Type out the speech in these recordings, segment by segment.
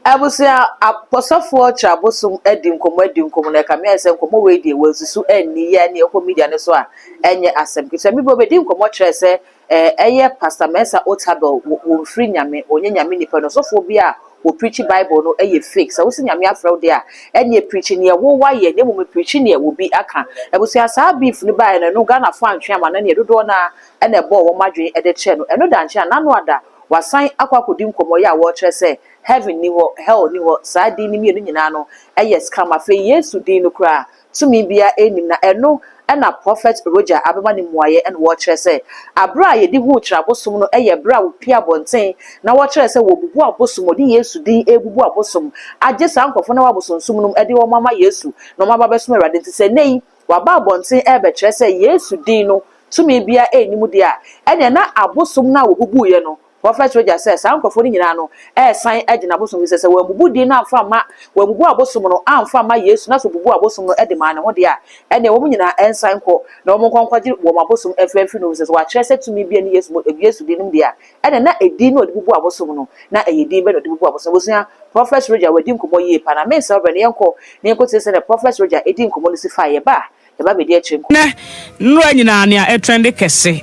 Abosom Sofo Abosom edim komo na ka me ese komo we die wazusu enni ye ne ko media ne so a enye asem kisa mi bo bedim komo kire se eye Pastor Mesa Otabel wo free nyame onye nyame nipa no sofo bi a wo preach Bible no eye fake so wo si nyame afrɛ de a enye preach ne wo wa ye ne mo me preach ne wo bi aka Abosom asa beef ni ba no Ghana fa antwe ama na ne dodo na ene bo wo madwen e de kye no eno da nkye na no ada wasan akwakodim komo ya wo kire se heaven ni wo hell ni wo saa din ni mienu nyina no yes kama fe Yesu din no kra tumi bia enim na eno na prophet Rojah abema ni muaye en wo kire se abra ye di hu kira Abosom no bra wo pia bonten na wo kire se wo bubu Abosom di Yesu din ebubu Abosom agye saa nkofo na wo Abosomsum no de wo mama Yesu no mama besom awade nti se nei wa ba bonten be kire se Yesu din no tumi bia enim dia ene na Abosom na wo bubu ye no Prophet Rojah says, "Sankofo ni nyina no, sign agina Abosom say we bubu di na amfa ma, we bubu Abosom no amfa ma Yesu na so bubu Abosom no de ma ne ho de a, ene wo nyina sign ko, na wo konkwaji wo Abosom efi no say wa kire say tumi bia ni Yesu di nim de a, ene na edi no de bubu Abosom no, na eyedi be no de bubu Abosom. Bosia Prophet Rojah we di nkomo ye pa na me say obere ne enko say the Prophet Rojah edi nkomo no si fa ye ba. Eba be di achim na nra nyina na e trend kese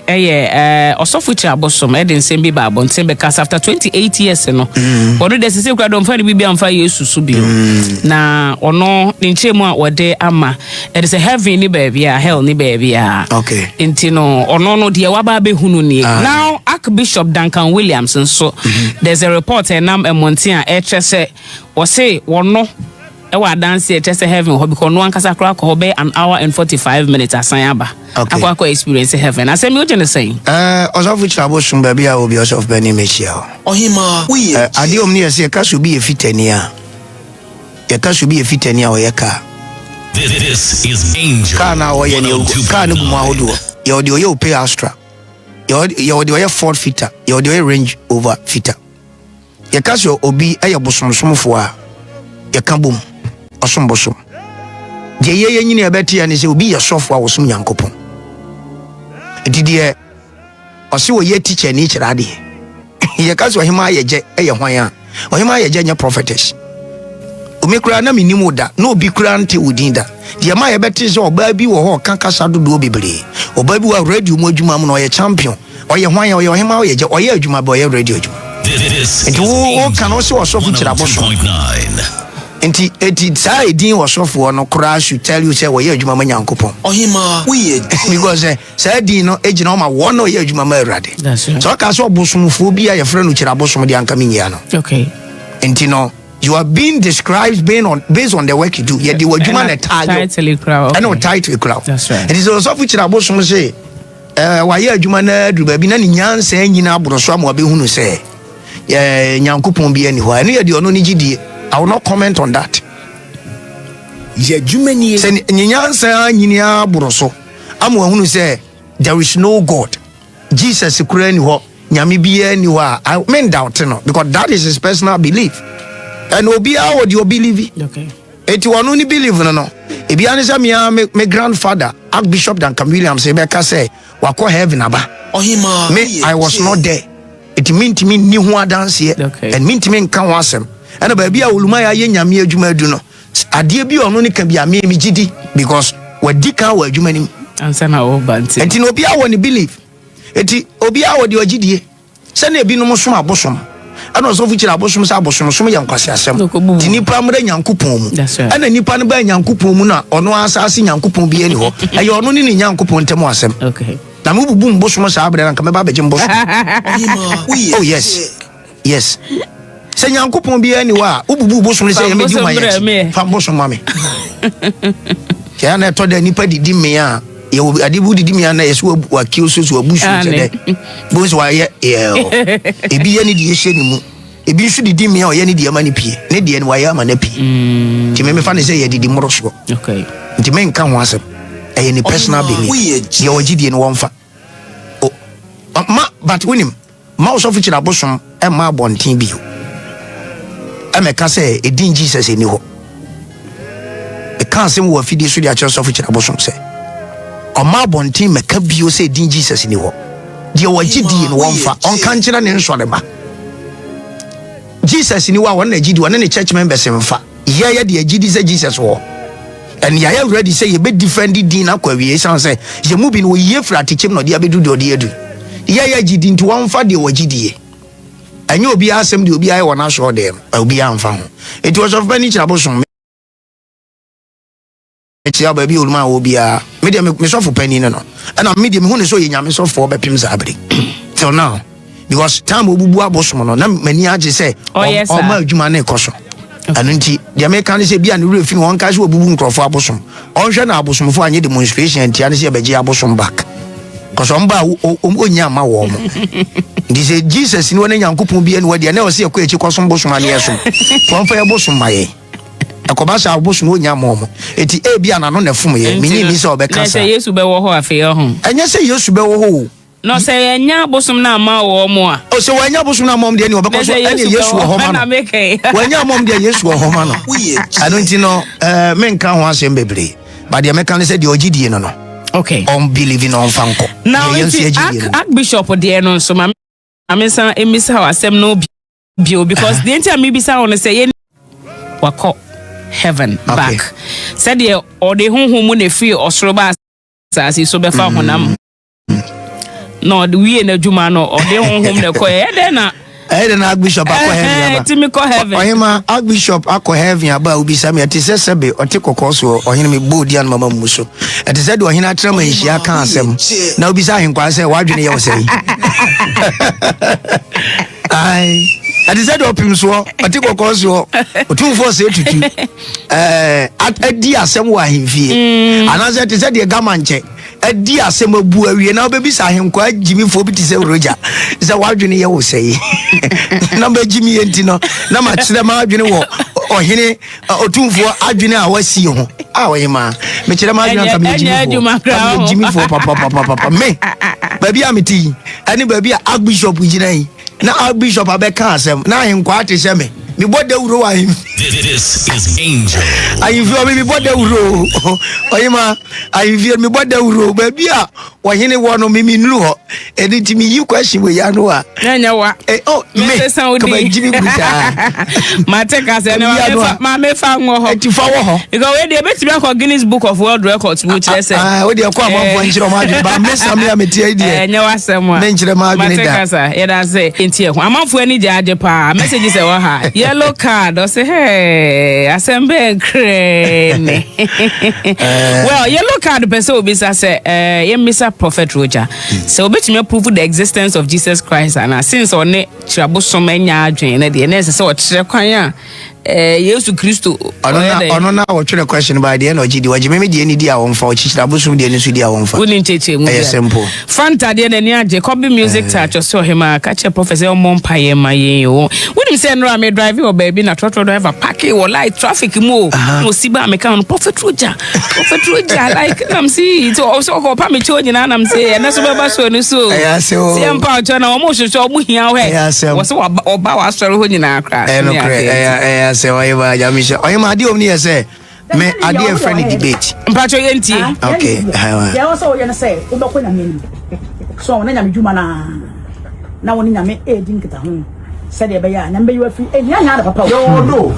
Osofo Abosom e de nsem bi ba abonten be cast after 28 years no odo de sese kwa do mfa ni bibia mfa Yesu so bio na ono ni nchemu a wode ama it is a heaven ni baby a hell ni baby a okay enti no ono no de waba be hunu ni now Archbishop Duncan Williams so there's a report enam emonten a chese o say wono ewa dance e chese heaven ho because no ankasa kra ko be an hour and 45 minutes asan aba akwa experience heaven asem you just say Osofo Abosom baby a obi Osofo Beni mechia ohima we ade omni ese ka so bi efitani a ye ka so bi efitani a o ye ka this is angel kana o ye ne kana bu ma hodo ye ode o ye pay Astra ye ode o ye Ford Fitter ye ode o ye Range Rover Fitter ye ka so obi eye bosomsomfo a ye ka bom osombosom de ye nyine ebetia ne se obi ye sofo a wosom Nyankopon edidie ose wo ye teacher ni kirade ye ka so hima ye je eye hwan a ohima ye je nya prophetess omekura na minimu da na obi kura nte udinda de ma ye beti se oba bi wo ho kankasa dodo bebre oba bi wa radio mu adwuma mu no ye champion oye hwan a oye ohima ye je oye adwuma ba oye radio adwuma nti wo kan o se Osofo Abosom enti sai din Osofo no crash should tell you say we ye adwuma ma Nyankopon ohima we because sai din no ejina o ma wo no ye adwuma ma Awurade so ka so Abosomfo bi a ye frɛ no Abosom de anka minya no okay enti no you are being described based on the work you do ye the adwuma na title crowd and no title crowd that's right it is Osofo Abosom say wa ye adwuma na adu ba bi na nyansa nyina aboroso am obehunu say Nyankopon bi ani ho ene ye de ono ni gidie. I will not comment on that. Say nyansa nyinia boroso am wahunu say there is no God. Jesus kura ni ho nyame bia ni ho I mean doubt no because that is his personal belief. And obi a wo de believe. Okay. Eti wonu ni believe no. E bia ni say me grandfather Archbishop Duncan Williams say say wako heaven aba. Ohima me I was not there. It meant me ni ho dance here and meant me nkan ho asem. And baby a uluma ya ye nyame adwuma du no ade bi ono ne ka bia me gidi because wadi kan wa adwuma nim ansa na wo banti enti no obi a woni believe enti obi a wodi ogidie se na ebi no som Abosom ana Osofo Abosom sa Abosom som ya nkwase asem ti nipa mra Nyankopon mu ana nipa no ba Nyankopon mu na ono asase Nyankopon bi ani ho aye ono ne Nyankopon ntem asem okay na mu bubu mbosom sa abre na ka me ba beje mbosom oh yes se Nyankopon bi ani wa ububu bosom se ye medi wan fa bosom mame ya na to da nipa didi me a ye adibu didi me na yeso wa kiuso so abusu se de boso wa ye ebi ye ni di ehye ni mu ebi su didi me a ye ni di ama ni pie ne de ni wa ye ama na pie ti me fa ne se ye didi moroso okay ti me nka ho asem ye ni personal belief ye ogidie no wonfa ma but winim ma Osofo Abosom e ma bonten bio Emeka say edin Jesus eni ho e kan sem wo afidi so dia church of Abosom say o ma bontin meka bio say edin Jesus eni ho de wo gidi no wonfa on kan kira ne nsore ba Jesus ni wa won na gidi won ne church members mfa ye de gidi say Jesus wo and ya ready say ye be defend din akwa wie san say ye mu bi no ye fra teaching no de abedu de ode adu ye gidi nti won fa de wo gidi anye obi asem de obi aye wona so dem obi amfa ho it was of many Abosom etia ba bi oluma obi a me de me so for penny no and me de me hu ne so ye nyame so for bepim zabri till now because time obubu Abosom no na mani age say o ma adwuma na ekoso anu nti de me kan say bia ne refi won ka so obubu nkrofo Abosom onhwe na Abosom fo anye demonstration ntia ne say beji Abosom back cause omba onya ma wo mo ndi say Jesus ni wona nyankopon bia ne wadi na o say ekọ echi koso Abosom ane yeso won fa Abosom maye akobasa Abosom onya ma mo eti e bia na no na fum ye menyi mi say obeka sa say Yesu be wo ho afi ho anya say Yesu be wo ho no say enya Abosom na ma wo mo a o say wanya Abosom na mom de ni obeka so ene Yesu wo ho ma no wanya mom de Yesu wo ho ma no I don't know men kan ho asem bebre but the American say the ogidie no no okay unbelieving on fanko now Archbishop de no so ma amesa emisa how asem no bio because the entire me bisa on say ye wako heaven back said the or the honhom na free osroba asasi so be fa honam no the we na djuma no or the honhom na ko e de na Archbishop akọ heaven aba timi ko heaven ohima Archbishop akọ heaven aba obi sami atise sebe otekoko so ohine me bodi an mama muso atise de ohine atrama hia kan asem na obi sa henkwa se wadwene ye wo sei ai atise de opim so otekoko so otumfo se tutu adi asem wa hemfie anaze atise de gamanche adi asem abu awie na obebi sa henkwa jimi fo bi tise Rojah ze wadwene ye wo sei na ba jimi enti no na ma kire ma adwene wo ohene otumfo adwene a wasi ho ohima me kire ma adwene ka me jimi fo papa me baby amiti ani baby Archbishop ginan na Archbishop abeka asem na henkwa atese me bode uro wa him This is Angel. I feel me bode uro ohima I feel me bode uro baby a ohene wo no me nuru ho editi me yi question we ya no a nya wa me ka jimi buta mate ka se na me fa ngo ho ti fa wo ho because we dey beti be Guinness Book of World Records mo kire se we dey kwa amfo nchire ma adwe ba me sam ya meti idea nya wa sem a me nchire ma adwe da mate ka sa ye da se enti e ho amfo ani jaje pa message se wa ha yellow card o say hey asembe krene well yellow card person obi say ye Mr. Prophet Rojah so obetumi approve the existence of Jesus Christ and since on Abosom enya adwen na de na say o kire kwan a Yesu Kristo ono na wo twere question by the energy di wajime me de ni di a wonfa o kire Abosom de ni so di a wonfa woni ncheche mu ya simple fanta de na ni age copy music touch so hima ka che professor Omompa ye maye o woni say no am drive o baby na trotro driver park e light traffic mu no siba me kan Prophet Rojah like am see it also ko pa me cho nyina na am say na so baba so ni so say empa o cho na o mo hwehwe o mu hia he wo so oba wa sori ho nyina akra say why ba jamisha oyima adi omni say me adi e friend debate mpacho yenti okay ya also you say ubako na meni so na nyame djuma na woni nyame edin kita ho said e be ya nyame you afi enya nya da papa yo odo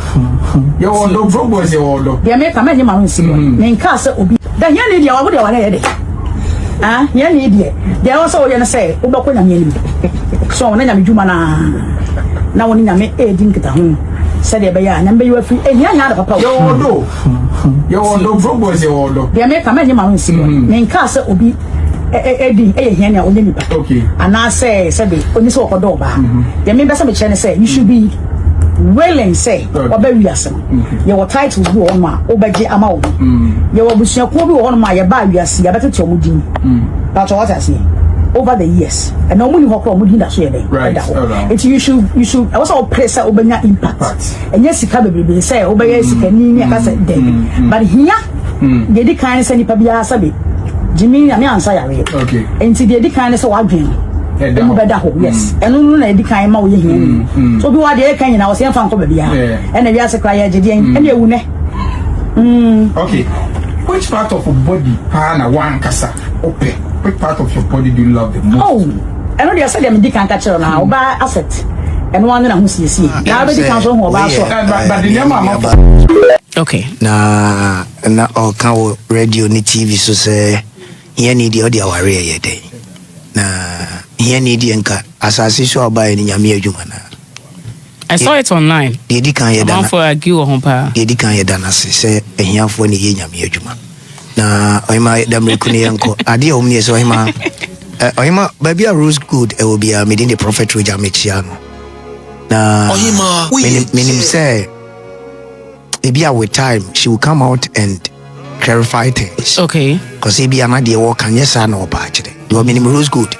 probo se odo ya me ka menye ma ho nsi me nka se obi da nya ne dia wa de wa na ye de nya ne dia ya also you say ubako na meni so na nyame djuma na woni nyame edin kita ho said e be ya nyame you afi enya nya da papa yo odo probo se odo ya me ka menye ma ho nsi me nka se obi edi hia na onye nipa okay ana say oni so okodo ba ya me be say me kire say you should be willing say oba wiase ye wo titles bi wo ma obaje ama wo ye wo busia ko bi wo ma ye ba wiase ya betete omudin that's what I say over the years and no money hokro omudin da so ye dey it you should also press obanya impact and yes sika bebrebe say obaya sika ni aka say dem but here ye di kan say nipa bia sabe Jimmy na me answer ya we okay enti de kan say wadwen emu beda ho yes enu na edi kan ma wo ye hia so bi wa de kan nyina wo se mfa nko ba bia e na wi ase kra ya gede en e ewu ne okay which part of your body na one kasa open which part of your body do you love the most oh enu de say dem di kan ka kire na oba asset and one na hu siesie na be di kan so ho ba so but the name am okay na o kan wo radio ni TV so say here need the audio ware ye dey na here need the nka asase so oba ni nyame adwuma na I saw it online. The kan ye dana. For argue on pa. The kan ye dana say ehiafo ni ye nyame adwuma. Na oyima damre kuni yanko. Ade omni so oyima oyima baby a rose good e will be a meeting the prophet Rojah mechiano. Na oyima meaning say ebia with time she will come out and clarify things. Okay. Cause ebia na de work kan yesa na oba akire. Do meaning rose good.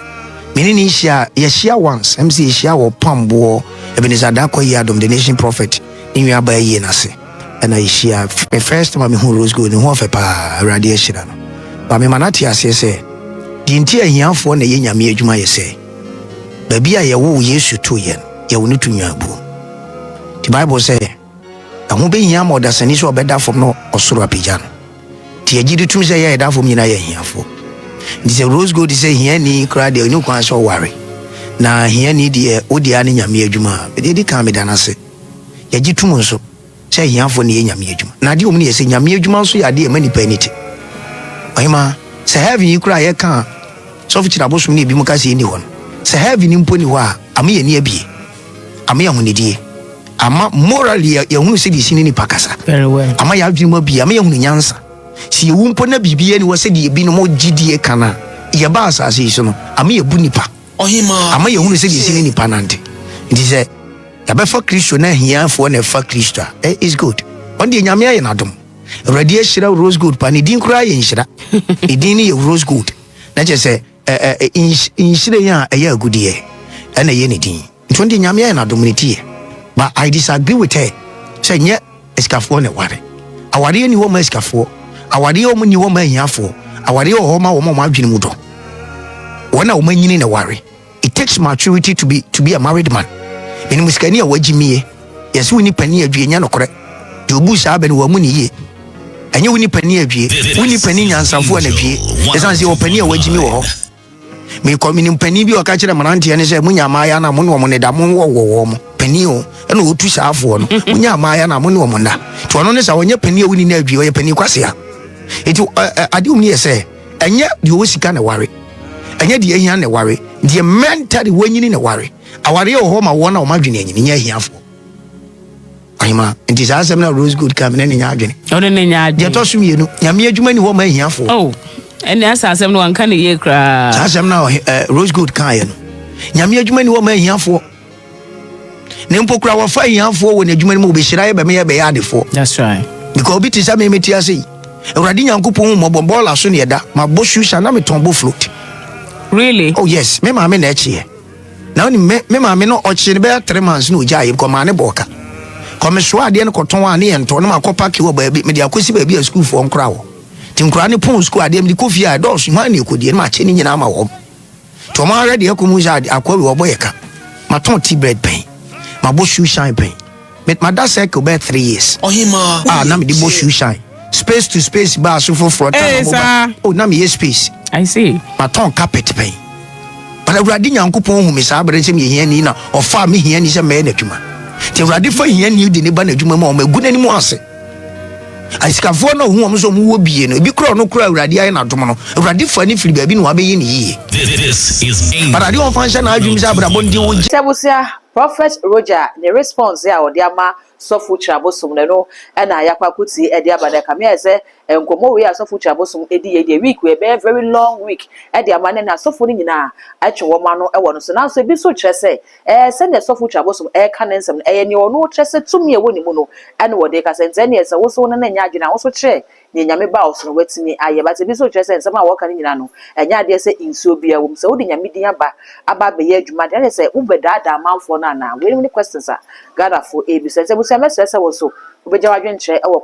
Meaning ye share once. MC share wo pambo Ebenezer Dako Yadom, the nation prophet, in your bay ye nase. And I share first time who rose good and who of a radiation. But me manatia say, the entire young for the yen yami juma ye say. Baby, I woo yesu 2 yen, ye will need to yabu. The Bible say, I won't be yam or that's an issue of better from no or sura pijan. Tiaji to say, I have for me na ye here for. This a rose good, say, here ni cried the new cancer worry. Na here need the odiani nyame adwuma be dey kan me dana se ya gitum nso say hiafo ne nyame adwuma na de omni se nyame adwuma nso ya de mani paniti oyima se heaven yikura ye kan so fichira Abosom ne bi mu ka se ni hon se heaven ni mponi ho a ame ye ne abie ame ya hunidie ama morally ya hunu se di sini ni pakasa Very well. ama ya adwuma bi ame ya hunu nyansa si ye wumpo na bibie ni wo se de bi no mo gidie kana ye ba asase so no ame ya bu nipa ama ye hunu se di sini ni panante nti se ya be for Kristo na hiafo na fa Kristo is good on the nyame aye nadom ready shira rose good pa ni din kura ye nshira idin ni ye rose good na je se inshira ya eye agudie na ye ni din nti on the nyame aye nadom ni tie but I disagree with her say nye eskafo na ware aware ni wo ma eskafo aware o mu ni wo ma hiafo aware o ho ma wo ma adwene mu do wona wo manyini na ware. It takes maturity to be a married man. Meni muskani a wajimiye. Yesu ni pani adwie nya nokore. De obu sa be no wamu ni ye. Enye woni pani adwie, woni pani nyansafo na adwie. Esan se wo pani a wajimi wo ho. Me ko meni pani bi o ka kire manante ne se munya maaya na mo no mo ne da mo wo mo. Pani o e no otu sa afo no. Munya maaya na mo no mo nda. To ono ne sa wonye pani a woni na adwie o ye pani kwase a. Eti ade umni ye se enye de o sika na ware. Enye de ehia na ware. The mentally when you in a worry. Our real home, I want to imagine in your here for. Ima, it is as a rose good coming in your agony. Only in your dear Tossum, you know, Yamia Jumani woman here for. Oh, and that's as one can ye cry. As I'm now rose good kind. Yamia Jumani woman here for. Nempo crowd fire here for when a Juman will be shy by me a bayard for. That's right. Because it is a metiasi. A radina coupon mobile soon yada, my bush shoes and I'm a tombo float. Really? Oh yes, me mama na echi. Na oni me mama no ochi be 3 months no jai ko ma ne boka. Ko me so ade no koton ane ento no makopa ki wo ba bi me dia kosi ba bi a school for nkra wo. Ti nkra ne pon school ade me di kofi a do so man ne ko di ma che ni nyina ma wo. To ma ready e ko mu ja akwa wo boyeka. Ma ton tea bread pen. Ma bo shoe shine pen. Me ma da cycle be 3 years. Ohima. Na me di bo shoe shine. Space to space ba so for front. Oh na me ye space. I see. My tongue carpet pain. But I read Yankupon whom is aberrating me here, Nina, or far me here is a man at Juma. Till Radifa here knew the Nibana Juma Mom, good anymore. I scaffold no woman who will be in a big crown, no crowd, Radia and Atomano, Radifa if you have been wabi in ye. This is Angel. But I don't function arguments about Bondi. Tabusia Prophet Rojah the response ya odiama Sofo Abosom no na yakwa kuti e dia bana kamia se enkomo we Sofo Abosom edi ye week we be very long week e dia mana na Sofo ni nyina atwe wo ma no e wo no so na so bi so kire se se ne Sofo Abosom e ka nensem e ne ono kire se tumi e wo ni mu no ene wo de ka se nze ne se wo so no na nya agina wo so kire ne nyame ba wo so no watimi aye ba se bi so kire se nsem a wo ka ni nyina no enya de se insuo bia wo se wo de nyame din aba be ye adwuma de se wo be dada manfo na we many questions are gather for ABC. So we say message so we be jawadwen kire e wo